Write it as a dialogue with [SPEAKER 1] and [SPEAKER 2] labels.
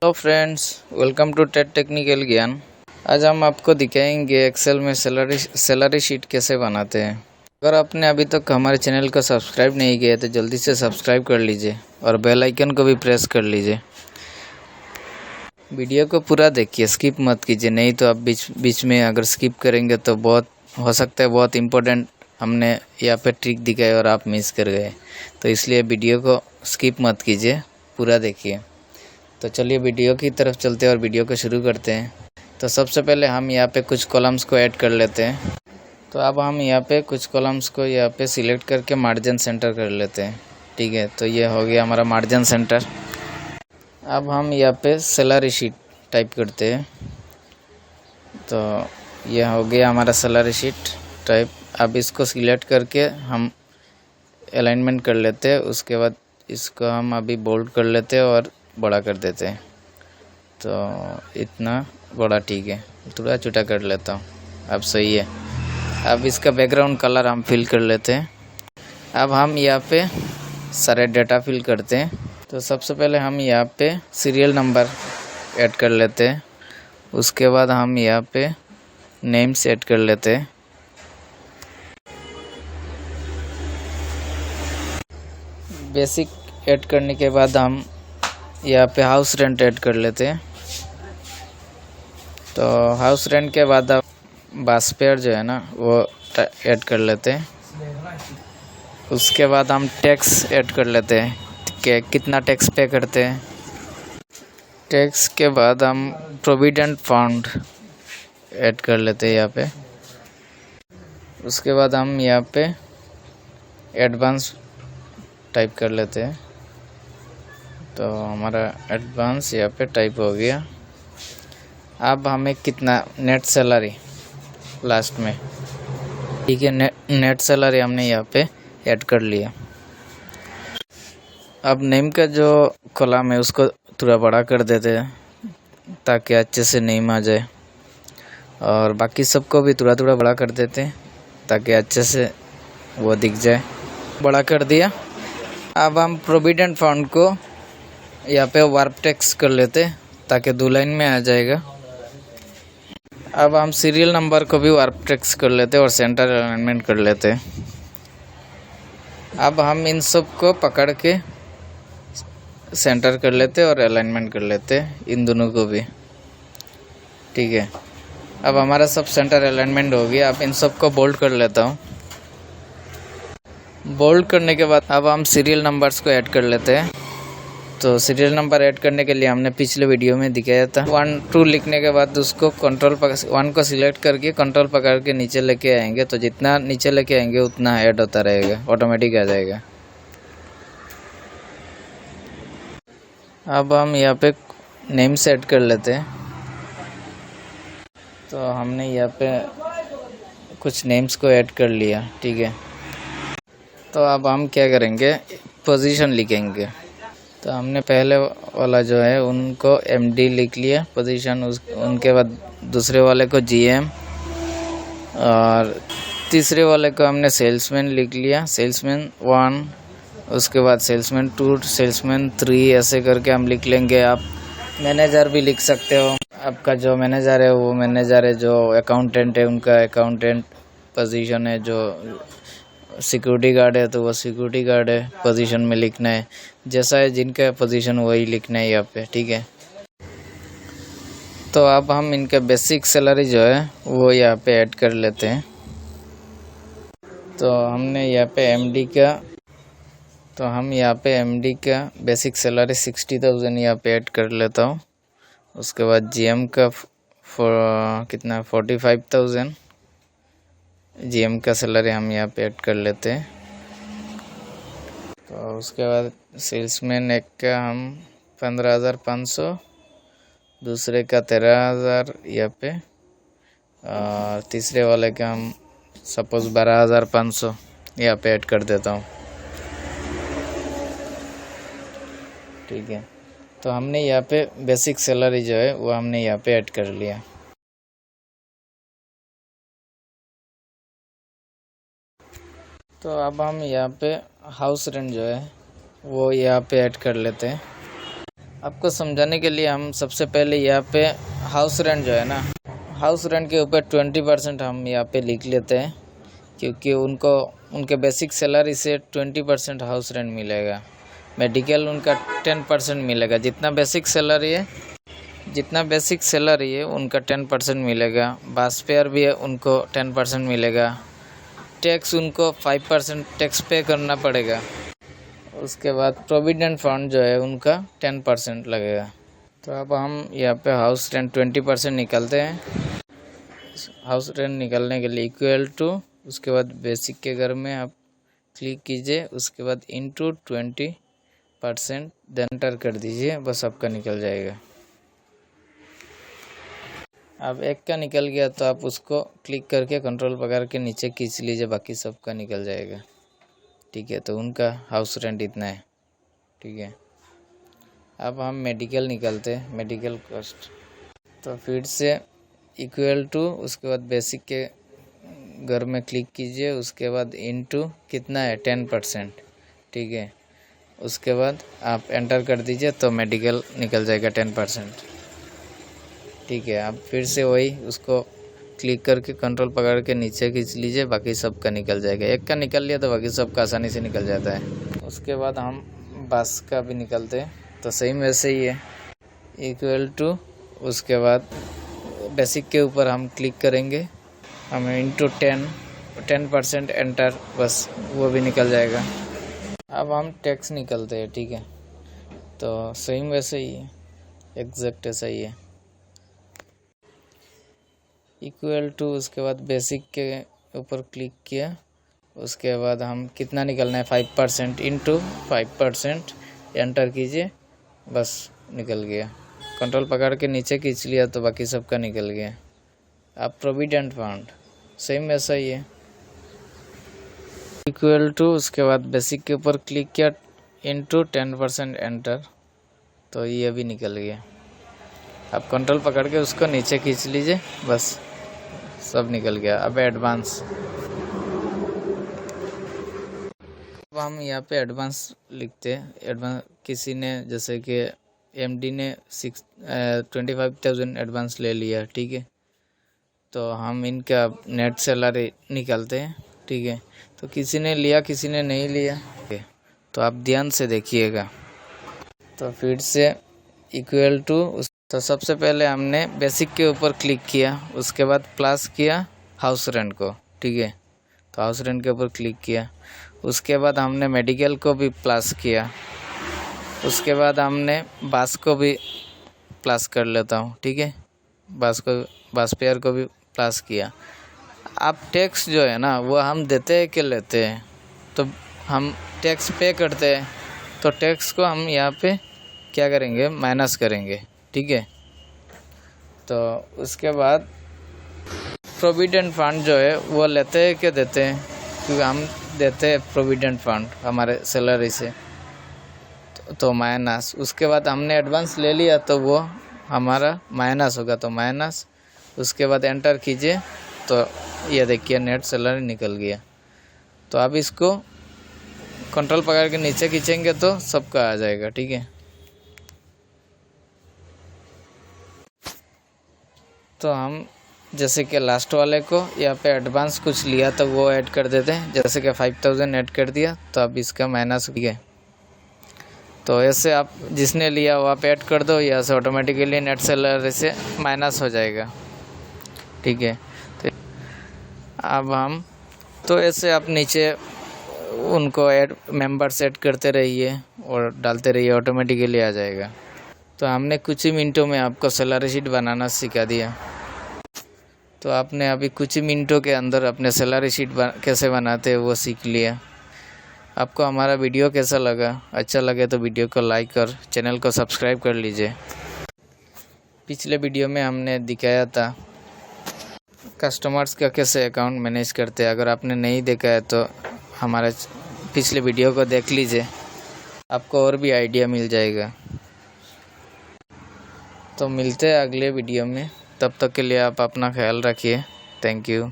[SPEAKER 1] Hello friends, welcome to टेट technical ज्ञान। आज हम आपको दिखाएंगे एक्सेल में सैलरी शीट कैसे बनाते हैं। अगर आपने अभी तक हमारे चैनल को सब्सक्राइब नहीं किया तो जल्दी से सब्सक्राइब कर लीजिए और बेल आइकन को भी प्रेस कर लीजिए। वीडियो को पूरा देखिए, स्किप मत कीजिए, नहीं तो आप बीच में अगर स्किप करेंगे तो बहुत हो सकता है बहुत इम्पोर्टेंट हमने यहाँ पे ट्रिक दिखाई और आप मिस कर गए। तो इसलिए वीडियो को स्किप मत कीजिए, पूरा देखिए। तो चलिए वीडियो की तरफ चलते हैं और वीडियो को शुरू करते हैं। तो सबसे पहले हम यहाँ पे कुछ कॉलम्स को ऐड कर लेते हैं। तो अब हम यहाँ पे कुछ कॉलम्स को यहाँ पे सिलेक्ट करके मार्जिन सेंटर कर लेते हैं। ठीक है, तो ये हो गया हमारा मार्जिन सेंटर। अब हम यहाँ पे सैलरी शीट टाइप करते हैं। तो ये हो गया हमारा सैलरी शीट टाइप। अब इसको सिलेक्ट करके हम अलाइनमेंट कर लेते हैं। उसके बाद इसको हम अभी बोल्ड कर लेते हैं और बड़ा कर देते हैं। तो इतना बड़ा ठीक है, थोड़ा छोटा कर लेता हूँ, अब सही है। अब इसका बैकग्राउंड कलर हम फिल कर लेते हैं। अब हम यहाँ पे सारे डेटा फिल करते हैं। तो सबसे पहले हम यहाँ पे सीरियल नंबर ऐड कर लेते हैं। उसके बाद हम यहाँ पे नेम्स ऐड कर लेते हैं। बेसिक ऐड करने के बाद हम यहाँ पे हाउस रेंट ऐड कर लेते हैं। तो हाउस रेंट के बाद अब बस पेयर जो है ना वो ऐड कर लेते हैं। उसके बाद हम टैक्स ऐड कर लेते हैं कि कितना टैक्स पे करते हैं। टैक्स के बाद हम प्रोविडेंट फंड ऐड कर लेते हैं यहाँ पे। उसके बाद हम यहाँ पे एडवांस टाइप कर लेते हैं। तो हमारा एडवांस यहाँ पे टाइप हो गया। अब हमें कितना नेट सैलरी लास्ट में, ठीक है, नेट सैलरी हमने यहाँ पे ऐड कर लिया। अब नेम का जो कॉलम है उसको थोड़ा बड़ा कर देते हैं ताकि अच्छे से नेम आ जाए, और बाकी सबको भी थोड़ा थोड़ा बड़ा कर देते हैं ताकि अच्छे से वो दिख जाए। बड़ा कर दिया। अब हम प्रोविडेंट फंड को यहाँ पे वार्प टेक्स्ट कर लेते ताकि 2 लाइन में आ जाएगा। अब हम सीरियल नंबर को भी वार्प टेक्स्ट कर लेते और सेंटर अलाइनमेंट कर लेते। अब हम इन सब को पकड़ के सेंटर कर लेते और अलाइनमेंट कर लेते इन दोनों को भी। ठीक है, अब हमारा सब सेंटर अलाइनमेंट हो गया। अब इन सब को बोल्ड कर लेता हूँ। बोल्ड करने के बाद अब हम सीरियल नंबर्स को ऐड कर लेते हैं। तो सीरियल नंबर ऐड करने के लिए हमने पिछले वीडियो में दिखाया था। 1 2 लिखने के बाद उसको कंट्रोल 1 को सिलेक्ट करके कंट्रोल पकड़ के नीचे लेके आएंगे। तो जितना नीचे लेके आएंगे उतना ऐड होता रहेगा, ऑटोमेटिक आ जाएगा। अब हम यहाँ पे नेम सेट कर लेते हैं। तो हमने यहाँ पे कुछ नेम्स को ऐड कर लिया। ठीक है, तो अब हम क्या करेंगे, पोजीशन लिखेंगे। तो हमने पहले वाला जो है उनको MD लिख लिया पोजीशन। उनके बाद दूसरे वाले को GM, और तीसरे वाले को हमने सेल्समैन लिख लिया, सेल्समैन 1। उसके बाद सेल्समैन 2, सेल्समैन 3, ऐसे करके हम लिख लेंगे। आप मैनेजर भी लिख सकते हो। आपका जो मैनेजर है वो मैनेजर है, जो अकाउंटेंट है उनका अकाउंटेंट पोजीशन है, जो सिक्योरिटी गार्ड है तो वो सिक्योरिटी गार्ड है पोजीशन में लिखना है। जैसा है जिनका पोजीशन वही लिखना है यहाँ पे। ठीक है, तो अब हम इनका बेसिक सैलरी जो है वो यहाँ पे ऐड कर लेते हैं। तो हमने यहाँ पे MD का बेसिक सैलरी 60,000 यहाँ पे ऐड कर लेता हूँ। उसके बाद GM का कितना 45,000 GM का सैलरी हम यहाँ पे ऐड कर लेते हैं। तो उसके बाद सेल्समैन एक का हम 15,500, दूसरे का 13,000 यहाँ पे, और तीसरे वाले का हम सपोज 12,500 यहाँ पे ऐड कर देता हूँ। ठीक है, तो हमने यहाँ पे बेसिक सैलरी जो है वो हमने यहाँ पे ऐड कर लिया। तो अब हम यहाँ पे हाउस रेंट जो है वो यहाँ पे ऐड कर लेते हैं। आपको समझाने के लिए हम सबसे पहले यहाँ पे हाउस रेंट जो है ना, हाउस रेंट के ऊपर 20% हम यहाँ पे लिख लेते हैं, क्योंकि उनको उनके बेसिक सैलरी से 20% हाउस रेंट मिलेगा। मेडिकल उनका 10% मिलेगा। जितना बेसिक सैलरी है उनका 10% मिलेगा। बस फेयर भी है उनको 10% मिलेगा। टैक्स उनको 5% टैक्स पे करना पड़ेगा। उसके बाद प्रोविडेंट फंड जो है उनका 10% लगेगा। तो अब हम यहाँ पे हाउस रेंट 20% निकलते हैं। हाउस रेंट निकलने के लिए इक्वल टू, उसके बाद बेसिक के घर में आप क्लिक कीजिए, उसके बाद इनटू 20% देन एंटर कर दीजिए, बस आपका निकल जाएगा। अब एक का निकल गया तो आप उसको क्लिक करके कंट्रोल पकड़ के नीचे खींच लीजिए, बाकी सबका निकल जाएगा। ठीक है, तो उनका हाउस रेंट इतना है। ठीक है, अब हम मेडिकल निकलते हैं, मेडिकल कॉस्ट। तो फिर से इक्वल टू, उसके बाद बेसिक के घर में क्लिक कीजिए, उसके बाद इनटू कितना है 10%। ठीक है, उसके बाद आप एंटर कर दीजिए तो मेडिकल निकल जाएगा 10%। ठीक है, आप फिर से वही उसको क्लिक करके कंट्रोल पकड़ के नीचे खींच लीजिए, बाकी सब का निकल जाएगा। एक का निकल लिया तो बाकी सब का आसानी से निकल जाता है। उसके बाद हम बस का भी निकलते हैं, तो सेम वैसे ही है, इक्वल टू, उसके बाद बेसिक के ऊपर हम क्लिक करेंगे, हमें इनटू 10% एंटर, बस वो भी निकल जाएगा। अब हम टैक्स निकलते हैं। ठीक है, तो सेम वैसे ही है, एग्जैक्ट ऐसा ही है, इक्वल टू, उसके बाद बेसिक के ऊपर क्लिक किया, उसके बाद हम कितना निकलना है 5%, इनटू 5% एंटर कीजिए, बस निकल गया। कंट्रोल पकड़ के नीचे खींच लिया तो बाकी सबका निकल गया। अब प्रोविडेंट फंड सेम ऐसा ही है, इक्वल टू, उसके बाद बेसिक के ऊपर क्लिक किया, इनटू 10% एंटर, तो ये भी निकल गया। अब कंट्रोल पकड़ के उसको नीचे खींच लीजिए, बस सब निकल गया। अब एडवांस, अब हम यहाँ पे एडवांस लिखते हैं। एडवांस किसी ने, जैसे कि एमडी ने 25,000 एडवांस ले लिया। ठीक है, तो हम इनका नेट सैलरी निकालते हैं। ठीक है, तो किसी ने लिया किसी ने नहीं लिया, तो आप ध्यान से देखिएगा। तो फिर से इक्वल टू, तो सबसे पहले हमने बेसिक के ऊपर क्लिक किया, उसके बाद प्लस किया हाउस रेंट को। ठीक है, तो हाउस रेंट के ऊपर क्लिक किया, उसके बाद हमने मेडिकल को भी प्लस किया, उसके बाद हमने बस को भी प्लस कर लेता हूँ। ठीक है, बस फेयर को भी प्लस किया। अब टैक्स जो है ना वो हम देते हैं कि लेते हैं, तो हम टैक्स पे करते हैं, तो टैक्स को हम यहाँ पे क्या करेंगे, माइनस करेंगे। ठीक है, तो उसके बाद प्रोविडेंट फंड जो है वो लेते हैं कि देते हैं, क्योंकि हम देते हैं प्रोविडेंट फंड हमारे सैलरी से, तो माइनस। उसके बाद हमने एडवांस ले लिया तो वो हमारा माइनस होगा, तो माइनस, उसके बाद एंटर कीजिए, तो ये देखिए नेट सैलरी निकल गया। तो अब इसको कंट्रोल पकड़ के नीचे खींचेंगे तो सबका आ जाएगा। ठीक है, तो हम जैसे कि लास्ट वाले को यहाँ पे एडवांस कुछ लिया तो वो ऐड कर देते हैं, जैसे कि 5,000 ऐड कर दिया, तो अब इसका माइनस हो गया। तो ऐसे आप जिसने लिया वो आप ऐड कर दो, या से ऑटोमेटिकली नेट सैलरी से माइनस हो जाएगा। ठीक है, तो अब हम, तो ऐसे आप नीचे उनको ऐड, मेंबर्स ऐड करते रहिए और डालते रहिए, ऑटोमेटिकली आ जाएगा। तो हमने कुछ ही मिनटों में आपको सैलरी शीट बनाना सिखा दिया। तो आपने अभी कुछ ही मिनटों के अंदर अपने सैलरी शीट कैसे बनाते हैं वो सीख लिया। आपको हमारा वीडियो कैसा लगा? अच्छा लगे तो वीडियो को लाइक और चैनल को सब्सक्राइब कर लीजिए। पिछले वीडियो में हमने दिखाया था कस्टमर्स का कैसे अकाउंट मैनेज करते हैं। अगर आपने नहीं देखा है तो हमारे पिछले वीडियो को देख लीजिए, आपको और भी आइडिया मिल जाएगा। तो मिलते हैं अगले वीडियो में, तब तक के लिए आप अपना ख्याल रखिए। Thank you.